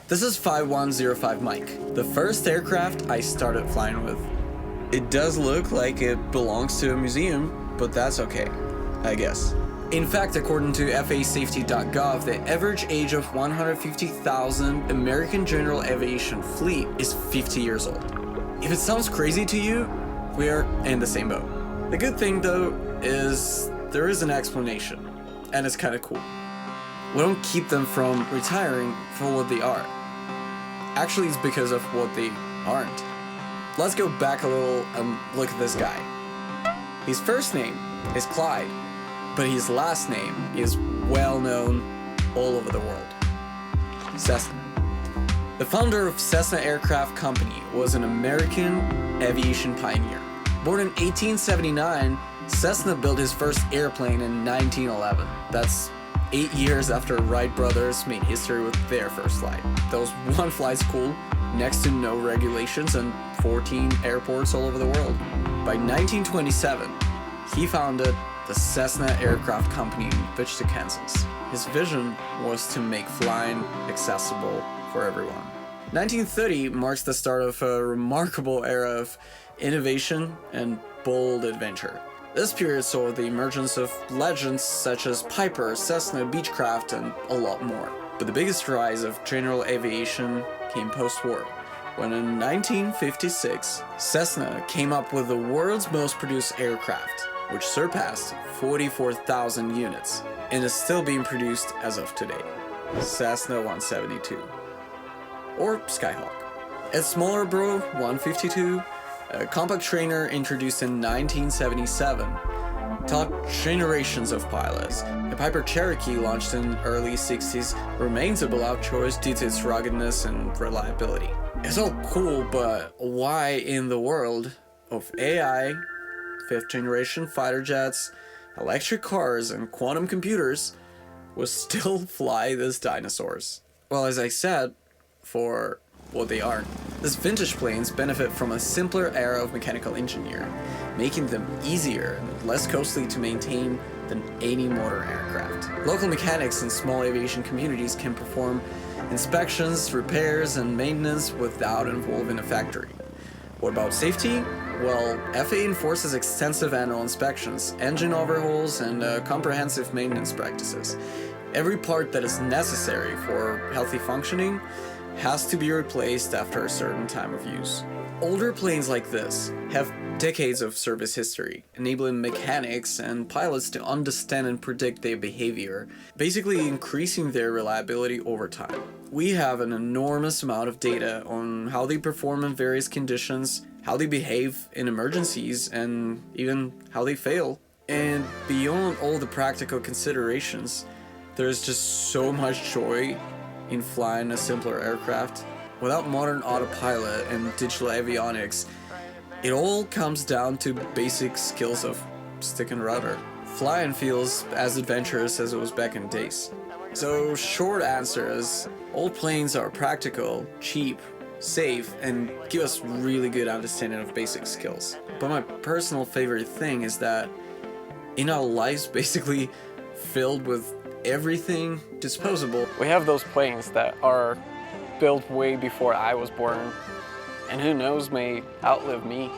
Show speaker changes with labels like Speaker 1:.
Speaker 1: This is 5105 Mike, the first aircraft I started flying with. It does look like it belongs to a museum, but that's okay, I guess. In fact, according to FASafety.gov, the average age of 150,000 American general aviation fleet is 50 years old. If it sounds crazy to you, we are in the same boat. The good thing though is there is an explanation, and it's kind of cool. We don't keep them from retiring for what they are. Actually, it's because of what they aren't. Let's go back a little and look at this guy. His first name is Clyde, but his last name is well known all over the world. Cessna. The founder of Cessna Aircraft Company was an American aviation pioneer. Born in 1879, Cessna built his first airplane in 1911. That's 8 years after Wright brothers made history with their first flight. That was one flight school, next to no regulations, and 14 airports all over the world. By 1927, he founded the Cessna Aircraft Company in Wichita, Kansas. His vision was to make flying accessible for everyone. 1930 marks the start of a remarkable era of innovation and bold adventure. This period saw the emergence of legends such as Piper, Cessna, Beechcraft, and a lot more. But the biggest rise of general aviation came post-war, when in 1956, Cessna came up with the world's most produced aircraft, which surpassed 44,000 units, and is still being produced as of today. Cessna 172. Or Skyhawk. Its smaller bro, 152, a compact trainer introduced in 1977, taught generations of pilots. The Piper Cherokee, launched in early 60s, remains a beloved choice due to its ruggedness and reliability. It's all cool, but why in the world of AI, 5th generation fighter jets, electric cars, and quantum computers would still fly these dinosaurs? Well, as I said, for what they aren't. These vintage planes benefit from a simpler era of mechanical engineering, making them easier and less costly to maintain than any modern aircraft. Local mechanics in small aviation communities can perform inspections, repairs, and maintenance without involving a factory. What about safety? Well, FAA enforces extensive annual inspections, engine overhauls, and comprehensive maintenance practices. Every part that is necessary for healthy functioning has to be replaced after a certain time of use. Older planes like this have decades of service history, enabling mechanics and pilots to understand and predict their behavior, basically increasing their reliability over time. We have an enormous amount of data on how they perform in various conditions, how they behave in emergencies, and even how they fail. And beyond all the practical considerations, there's just so much joy in flying a simpler aircraft. Without modern autopilot and digital avionics, it all comes down to basic skills of stick and rudder. Flying feels as adventurous as it was back in the days. So short answer is, all planes are practical, cheap, safe, and give us really good understanding of basic skills. But my personal favorite thing is that in our lives basically filled with everything disposable, we have those planes that are built way before I was born, and who knows, may outlive me.